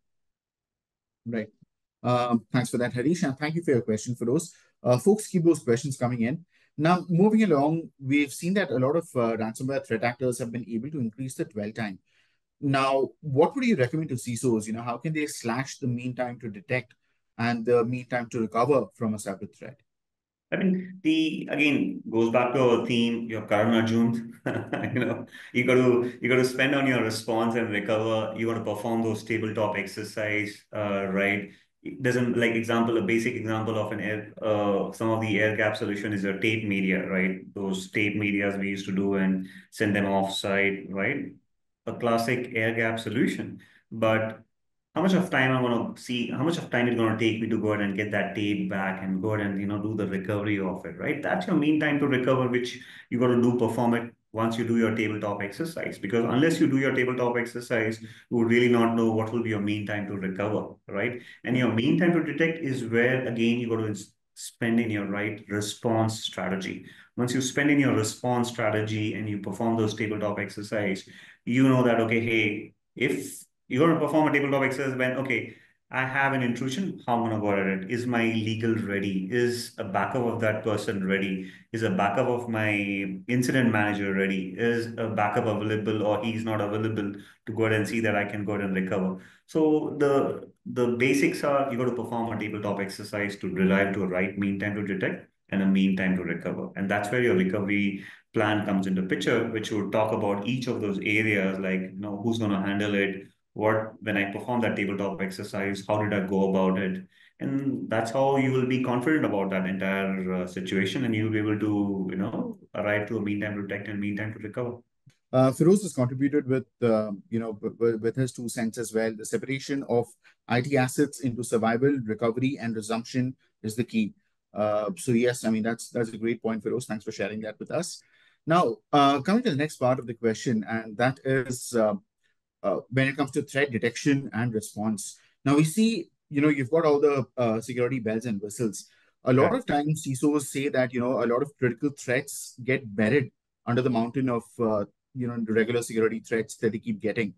it. Right. Thanks for that, Harish, and thank you for your question for those. Folks, keep those questions coming in. Now, moving along, we've seen that a lot of ransomware threat actors have been able to increase the dwell time. Now, what would you recommend to CISOs? How can they slash the mean time to detect and the mean time to recover from a cyber threat? I mean, the again goes back to our theme, your Karma June. You got to spend on your response and recover. You got to perform those tabletop exercise, right? It doesn't like example, a basic example of some of the air gap solution is a tape media, right? Those tape medias we used to do and send them off site, right? A classic air gap solution, but how much of time I'm going to see, how much of time it's going to take me to go ahead and get that tape back and go ahead and, do the recovery of it, right? That's your mean time to recover, which you got to perform it once you do your tabletop exercise. Because unless you do your tabletop exercise, you would really not know what will be your mean time to recover, right? And your mean time to detect is where, again, you got to spend in your right response strategy. Once you spend in your response strategy and you perform those tabletop exercise, you know that, okay, hey, if you're going to perform a tabletop exercise when, okay, I have an intrusion, how I'm going to go at it? Is my legal ready? Is a backup of that person ready? Is a backup of my incident manager ready? Is a backup available or he's not available to go ahead and see that I can go ahead and recover? So the basics are you got to perform a tabletop exercise to derive to a right mean time to detect and a mean time to recover. And that's where your recovery plan comes into picture, which would talk about each of those areas, like who's going to handle it, what when I perform that tabletop exercise, how did I go about it? And that's how you will be confident about that entire situation, and you'll be able to, arrive to a mean time to detect and mean time to recover. Firoz has contributed with, with his 2 cents as well. The separation of IT assets into survival, recovery, and resumption is the key. So yes, I mean that's a great point, Firoz. Thanks for sharing that with us. Now, coming to the next part of the question, and that is when it comes to threat detection and response. Now we see, you've got all the security bells and whistles. A lot Right. of times, CISOs say that a lot of critical threats get buried under the mountain of the regular security threats that they keep getting.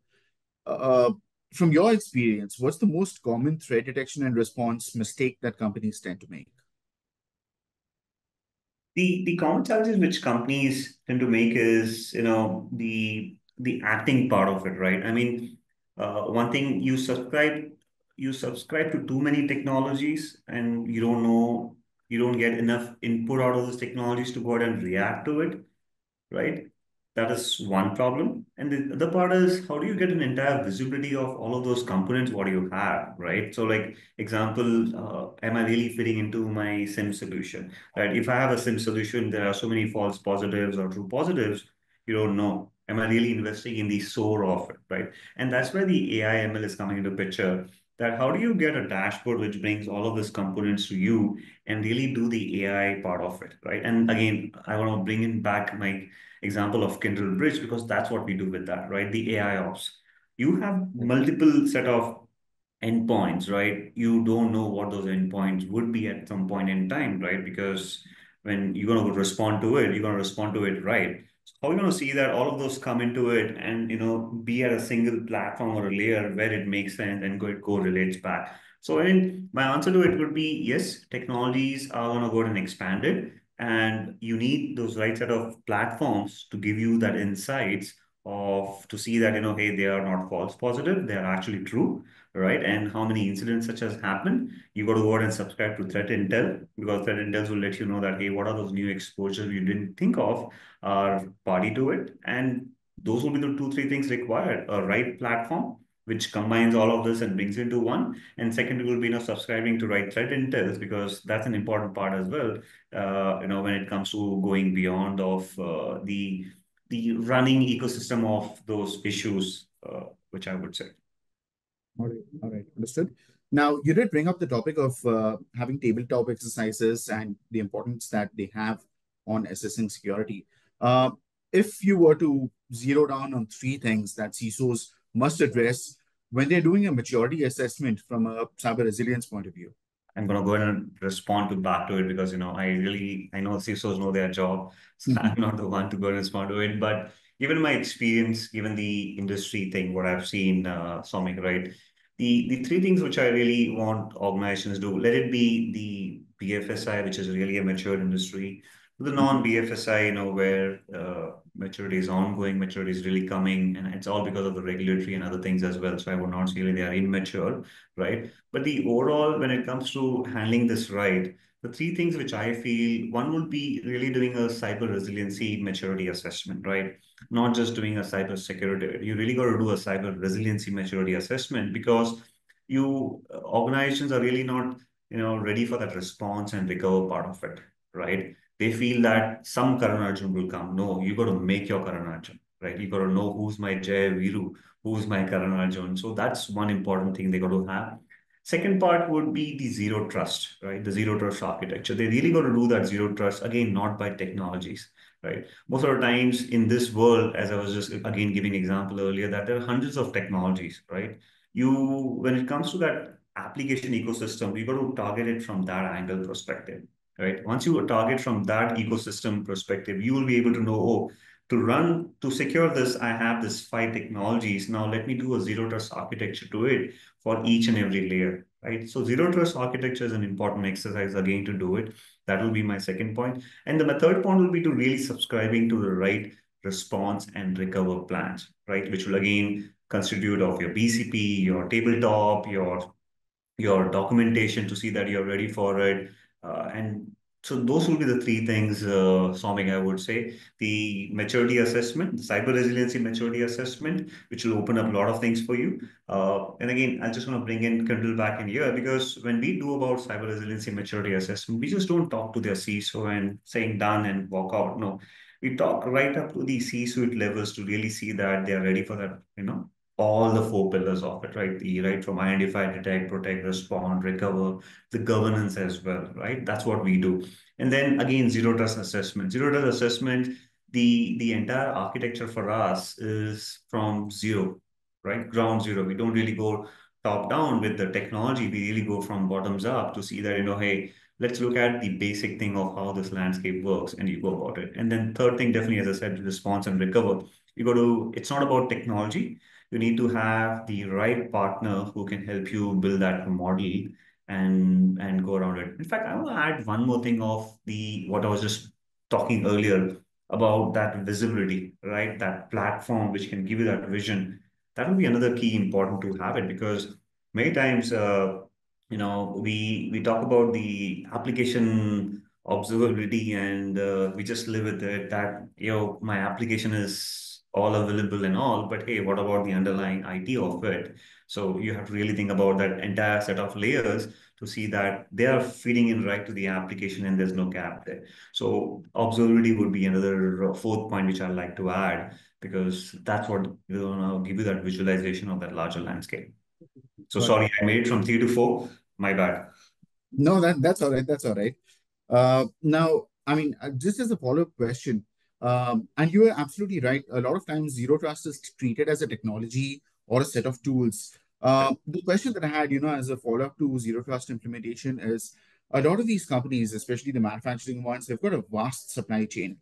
Uh, from your experience, what's the most common threat detection and response mistake that companies tend to make? The common challenges which companies tend to make is, the acting part of it, right? I mean, one thing you subscribe to too many technologies, and you don't get enough input out of those technologies to go ahead and react to it, right? That is one problem. And the other part is how do you get an entire visibility of all of those components, what you have, right? So like example, am I really fitting into my SIM solution, right? If I have a SIM solution, there are so many false positives or true positives, you don't know. Am I really investing in the SOAR of it, right? And that's where the AI/ML is coming into picture. That how do you get a dashboard which brings all of these components to you and really do the AI part of it, right? And again, I want to bring in back my example of Kindle Bridge because that's what we do with that, right? The AI ops. You have multiple set of endpoints, right? You don't know what those endpoints would be at some point in time, right? Because when you're going to respond to it, you're going to respond to it right. So how are you going to see that all of those come into it and be at a single platform or a layer where it makes sense and go relates back? So my answer to it would be yes, technologies are going to go and expand it, and you need those right set of platforms to give you that insights of to see that hey, they are not false positive, they are actually true, right? And how many incidents such as happened. You got to go out and subscribe to threat intel because threat intel will let you know that hey, what are those new exposures you didn't think of are party to it, and those will be the two three things required: a right platform which combines all of this and brings into one, and second will be subscribing to right threat intels because that's an important part as well. When it comes to going beyond of the running ecosystem of those issues, which I would say. All right, understood. Now, you did bring up the topic of having tabletop exercises and the importance that they have on assessing security. Uh, if you were to zero down on 3 things that CISOs must address when they're doing a maturity assessment from a cyber resilience point of view. I'm gonna go ahead and respond to back to it because I know CISOs know their job, so I'm not the one to go and respond to it. But given my experience, given the industry thing, what I've seen, Somik, right? The three things which I really want organizations to do, let it be the BFSI, which is really a mature industry, to the non-BFSI, where maturity is ongoing, maturity is really coming, and it's all because of the regulatory and other things as well. So I would not say they are immature, right? But the overall, when it comes to handling this right, the three things which I feel, one would be really doing a cyber resiliency maturity assessment, right? Not just doing a cyber security. You really got to do a cyber resiliency maturity assessment because organizations are really not, ready for that response and recover part of it, right? They feel that some Karan Arjun will come. No, you got to make your Karan Arjun, right? You got to know who's my Jay Viru, who's my Karan Arjun. So that's one important thing they got to have. Second part would be the zero trust, right? The zero trust architecture. They really got to do that zero trust, again, not by technologies, right? Most of the times in this world, as I was just again giving example earlier, that there are hundreds of technologies, right? When it comes to that application ecosystem, you got to target it from that angle perspective, right? Once you target from that ecosystem perspective, you will be able to know, oh, to secure this, I have this 5 technologies. Now let me do a zero trust architecture to it for each and every layer, right? So zero trust architecture is an important exercise again to do it. That will be my second point. And then my third point will be to really subscribing to the right response and recover plans, right? Which will again constitute of your BCP, your tabletop, your documentation to see that you're ready for it. And so those will be the three things, Soumik, I would say. The maturity assessment, the cyber resiliency maturity assessment, which will open up a lot of things for you. And again, I just want to bring in Kendall back in here because when we do about cyber resiliency maturity assessment, we just don't talk to their CISO and saying done and walk out. No, we talk right up to the C-suite levels to really see that they're ready for that, all the 4 pillars of it, right? The right from identify, detect, protect, respond, recover, the governance as well, right? That's what we do. And then again, zero trust assessment. Zero trust assessment, the entire architecture for us is from zero, right? Ground zero. We don't really go top down with the technology. We really go from bottoms up to see that, hey, let's look at the basic thing of how this landscape works and you go about it. And then third thing, definitely, as I said, response and recover. It's not about technology. You need to have the right partner who can help you build that model and go around it. In fact, I want to add one more thing of the what I was just talking earlier about that visibility, right? That platform which can give you that vision. That will be another key important to have it because many times, we talk about the application observability and we just live with it that my application is all available and all, but hey, what about the underlying IT of it? So you have to really think about that entire set of layers to see that they are feeding in right to the application and there's no gap there. So observability would be another fourth point which I'd like to add because that's what will give you that visualization of that larger landscape. So Got it. sorry, I made it from 3 to 4. My bad. No, that's all right. That's all right. Now, I mean, just as a follow-up question, and you are absolutely right. A lot of times, zero trust is treated as a technology or a set of tools. The question that I had, as a follow-up to zero trust implementation is a lot of these companies, especially the manufacturing ones, they've got a vast supply chain.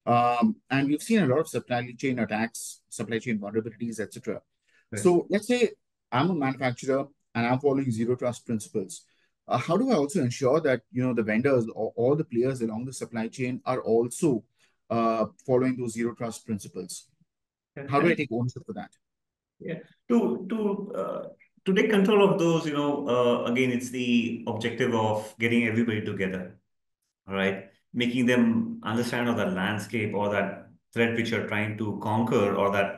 And we've seen a lot of supply chain attacks, supply chain vulnerabilities, etc. Right. So let's say I'm a manufacturer and I'm following zero trust principles. How do I also ensure that the vendors or all the players along the supply chain are also following those zero trust principles? How I do I think, take ownership for that? yeah, to take control of those, again, it's the objective of getting everybody together. All right, making them understand of that landscape or that threat which you're trying to conquer or that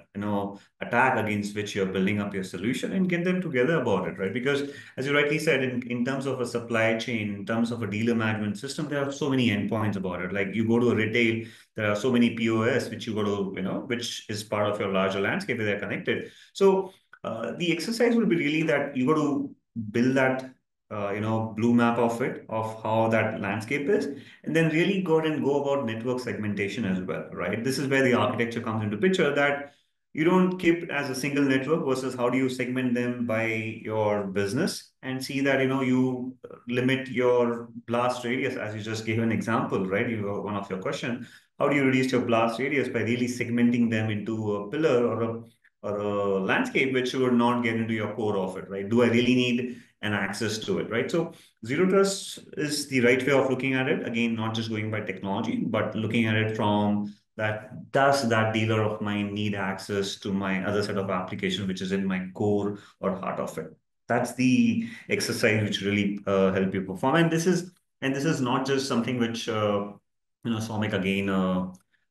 attack against which you're building up your solution and get them together about it, right? Because as you rightly said, in terms of a supply chain, in terms of a dealer management system, there are so many endpoints about it. Like you go to a retail, there are so many POS which you go to, which is part of your larger landscape where they're connected. So the exercise will be really that you got to build that blue map of it, of how that landscape is, and then really go and go about network segmentation as well, right? This is where the architecture comes into picture that you don't keep it as a single network versus how do you segment them by your business and see that, you limit your blast radius, as you just gave an example, right? One of your question, how do you reduce your blast radius by really segmenting them into a pillar or a landscape which would not get into your core of it, right? Do I really need an access to it, right? So zero trust is the right way of looking at it. Again, not just going by technology, but looking at it from that does that dealer of mine need access to my other set of application, which is in my core or heart of it. That's the exercise which really help you perform. And this is not just something which Somic again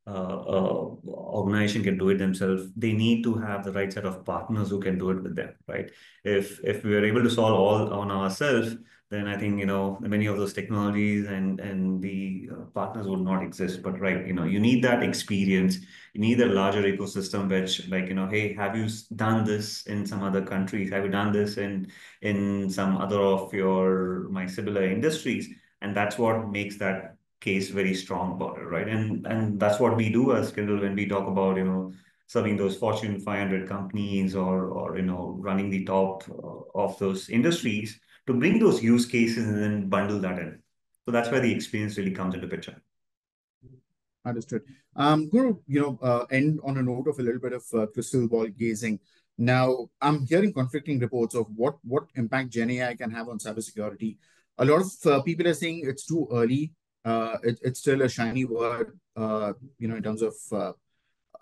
organization can do it themselves. They need to have the right set of partners who can do it with them, right? If we are able to solve all on ourselves, then I think many of those technologies and the partners would not exist. But right, you need that experience. You need a larger ecosystem, which like hey, have you done this in some other countries? Have you done this in some other of your my similar industries? And that's what makes that case very strong about it, right? And that's what we do as Kindle when we talk about serving those Fortune 500 companies or running the top of those industries to bring those use cases and then bundle that in. So that's where the experience really comes into picture. Understood. I'm going to, end on a note of a little bit of crystal ball gazing. Now, I'm hearing conflicting reports of what impact GenAI can have on cybersecurity. A lot of people are saying it's too early. It's still a shiny word, in terms of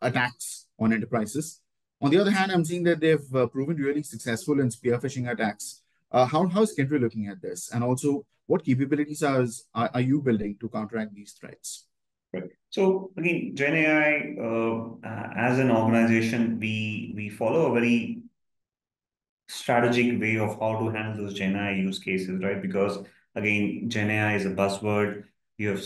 attacks on enterprises. On the other hand, I'm seeing that they've proven really successful in spear phishing attacks. How's Kindred looking at this? And also, what capabilities are you building to counteract these threats? Right. So again, GenAI, as an organization, we follow a very strategic way of how to handle those GenAI use cases, right? Because again, GenAI is a buzzword. We have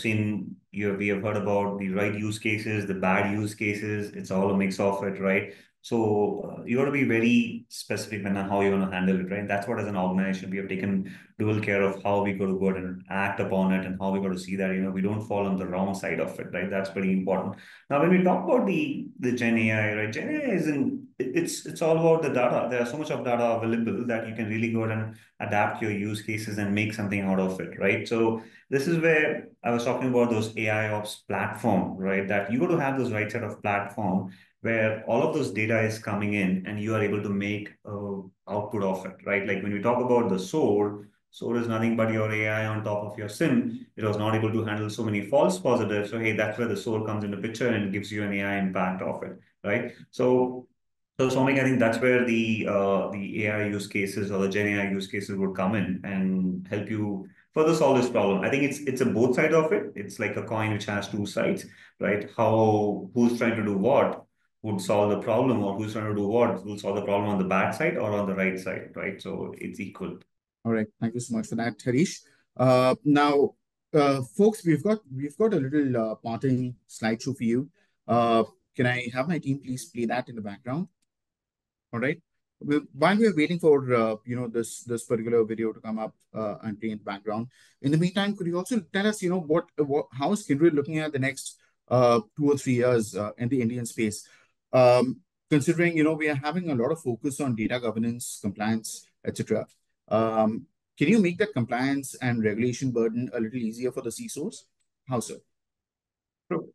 heard about the right use cases, the bad use cases. It's all a mix of it, right? So you got to be very specific on how you're going to handle it, right? That's what, as an organization, we have taken dual care of how we got to go ahead and act upon it and how we got to see that, we don't fall on the wrong side of it, right? That's pretty important. Now, when we talk about the Gen AI, right? Gen AI isn't it's all about the data. There's so much of data available that you can really go ahead and adapt your use cases and make something out of it, right? So this is where I was talking about those AI ops platform, right? That you got to have those right set of platform where all of those data is coming in and you are able to make output of it, right? Like when we talk about the SOAR is nothing but your AI on top of your SIM. It was not able to handle so many false positives. So hey, that's where the SOAR comes into picture and gives you an AI impact of it, right? So Somik, I think that's where the AI use cases or the Gen AI use cases would come in and help you further solve this problem. I think it's a both side of it. It's like a coin which has two sides, right? Who's trying to do what would solve the problem, or who's trying to do what will solve the problem on the bad side or on the right side, right? So it's equal. All right. Thank you so much for that, Harish. Now, folks, we've got a little parting slideshow for you. Can I have my team please play that in the background? All right. While we're waiting for this particular video to come up and play in the background, in the meantime, could you also tell us, how is Kindred looking at the next 2 or 3 years in the Indian space? Considering we are having a lot of focus on data governance, compliance, etc. Can you make that compliance and regulation burden a little easier for the CISOs? How so? True.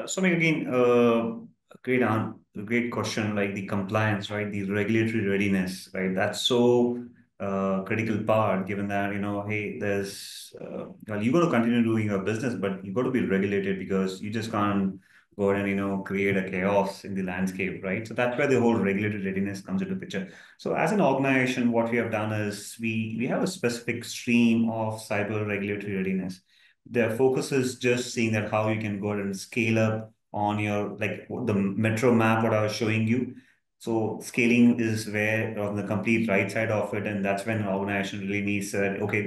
Something again, great question. Like the compliance, right? The regulatory readiness, right? That's so critical part. Given that hey, well, you got to continue doing your business, but you got to be regulated because you just can't go ahead and create a chaos in the landscape, right? So that's where the whole regulatory readiness comes into picture. So as an organization, what we have done is we have a specific stream of cyber regulatory readiness. Their focus is just seeing that how you can go ahead and scale up on your, like the metro map what I was showing you. So scaling is where on the complete right side of it, and that's when an organization really needs that. Okay,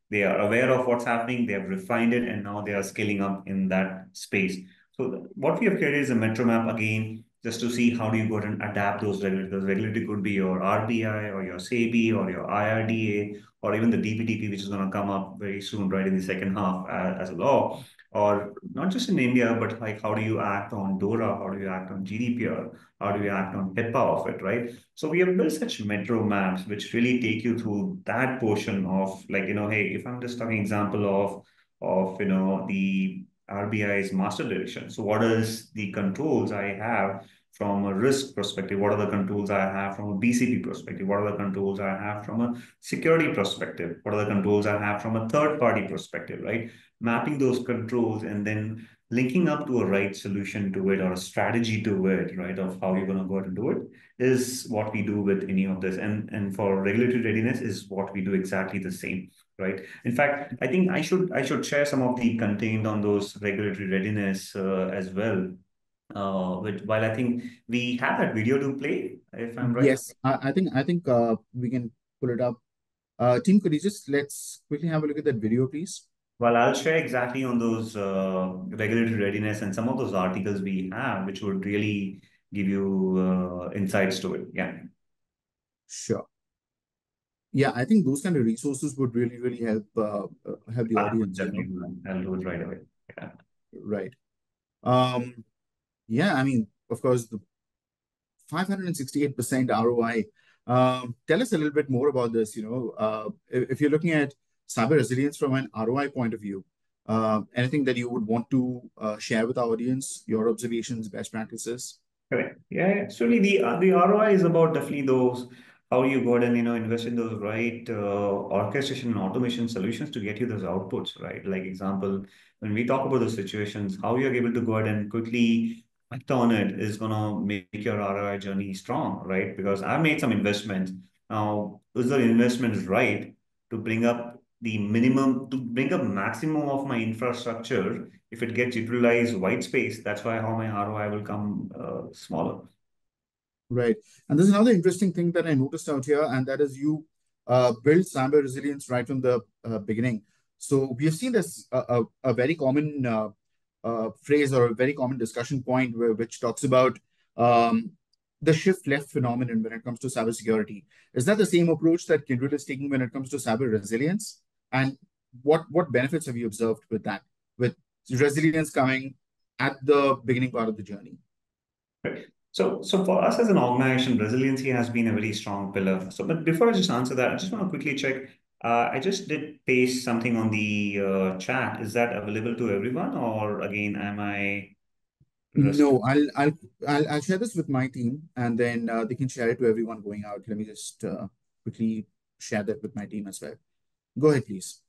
they are aware of what's happening, they have refined it, and now they are scaling up in that space. So what we have created is a metro map again, just to see how do you go ahead and adapt those regulators. Regulatory could be your RBI or your SEBI or your IRDA or even the DPDP, which is going to come up very soon, right, in the second half as a law, or not just in India, but like how do you act on DORA, how do you act on GDPR, how do you act on HIPAA of it, right? So we have built such metro maps which really take you through that portion of like, hey, if I'm just talking example of the RBI's master direction. So what is the controls I have from a risk perspective? What are the controls I have from a BCP perspective? What are the controls I have from a security perspective? What are the controls I have from a third party perspective, right? Mapping those controls and then linking up to a right solution to it or a strategy to it, right? Of how you're going to go out and do it is what we do with any of this. And for regulatory readiness is what we do exactly the same, right? In fact, I think I should share some of the contained on those regulatory readiness as well. While I think we have that video to play, if I'm right. Yes, I think we can pull it up. Team, could you just let's quickly have a look at that video, please? Well, I'll share exactly on those regulatory readiness and some of those articles we have, which would really give you insights to it. Yeah. Sure. Yeah, I think those kind of resources would really help the I would audience, definitely do that. I'll do it right away. Yeah. Right. Um, yeah, I mean, of course, the 568% ROI. Tell us a little bit more about this. If you're looking at cyber resilience from an ROI point of view, Anything that you would want to share with our audience, your observations, best practices? Correct. Yeah. Certainly the ROI is about definitely those how you go ahead and invest in those right orchestration and automation solutions to get you those outputs, right? Like example, when we talk about those situations, how you're able to go ahead and quickly act on it is gonna make your ROI journey strong, right? Because I've made some investments. Now, is the investment right to bring up the minimum to bring up maximum of my infrastructure? If it gets utilized white space, that's why how my ROI will come smaller. Right. And there's another interesting thing that I noticed out here, and that is you build cyber resilience right from the beginning. So we have seen this a very common phrase or a very common discussion point which talks about um, the shift left phenomenon when it comes to cybersecurity. Is that the same approach that Kindred is taking when it comes to cyber resilience? And what benefits have you observed with that, with resilience coming at the beginning part of the journey? Right. So for us as an organization, resiliency has been a very strong pillar. So, but before I just answer that, I just want to quickly check. I just did paste something on the chat. Is that available to everyone, or again, am I No, restricted? I'll share this with my team, and then they can share it to everyone going out. Let me just quickly share that with my team as well. Go ahead, please.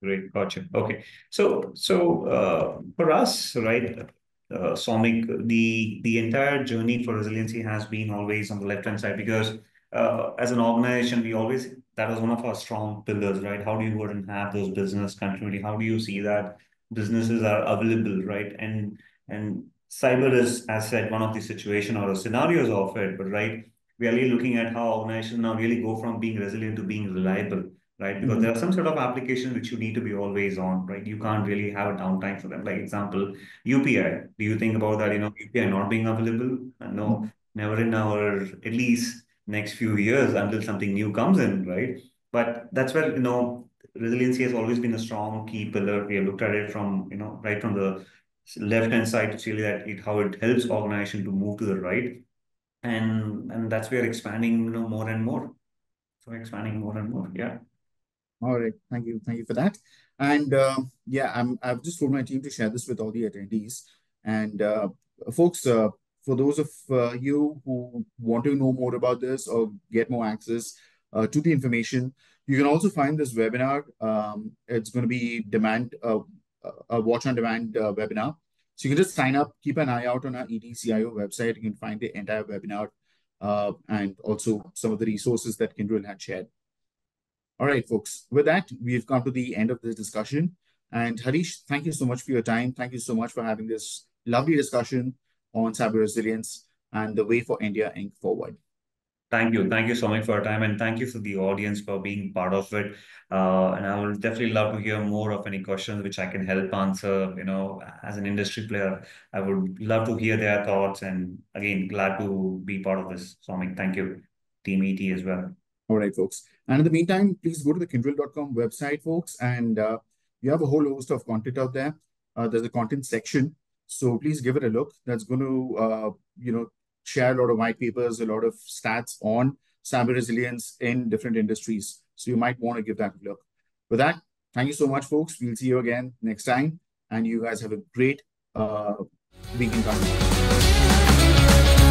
Great, gotcha. Okay, so for us, right, Somik, the entire journey for resiliency has been always on the left hand side because as an organization, we always that was one of our strong pillars, right? How do you go and have those business continuity? How do you see that businesses are available, right? And cyber is, as said, one of the situation or the scenarios of it, but right, we are really looking at how organizations now really go from being resilient to being reliable, right? Because Hmm. there are some sort of applications which you need to be always on, right? You can't really have a downtime for them. Like example, UPI. Do you think about that? UPI not being available? No, Hmm. never in our at least next few years until something new comes in, right? But that's where resiliency has always been a strong key pillar. We have looked at it from right from the left hand side to see that how it helps organization to move to the right, and that's where expanding more and more. So expanding more and more, yeah. All right, thank you for that. And yeah, I've just told my team to share this with all the attendees. And folks, for those of you who want to know more about this or get more access to the information, you can also find this webinar. It's going to be a watch on demand webinar. So you can just sign up, keep an eye out on our EDCIO website. You can find the entire webinar and also some of the resources that Kindle had shared. All right, folks. With that, we've come to the end of this discussion. And Harish, thank you so much for your time. Thank you so much for having this lovely discussion on cyber resilience and the way for India Inc. forward. Thank you. Thank you so much for your time. And thank you for the audience for being part of it. And I would definitely love to hear more of any questions which I can help answer. As an industry player, I would love to hear their thoughts. And again, glad to be part of this. Soumik, thank you. Team ET as well. All right, folks. And in the meantime, please go to the Kindle.com website, folks, and you have a whole host of content out there. There's a content section, so please give it a look. That's going to, share a lot of white papers, a lot of stats on cyber resilience in different industries. So you might want to give that a look. With that, thank you so much, folks. We'll see you again next time, and you guys have a great weekend coming.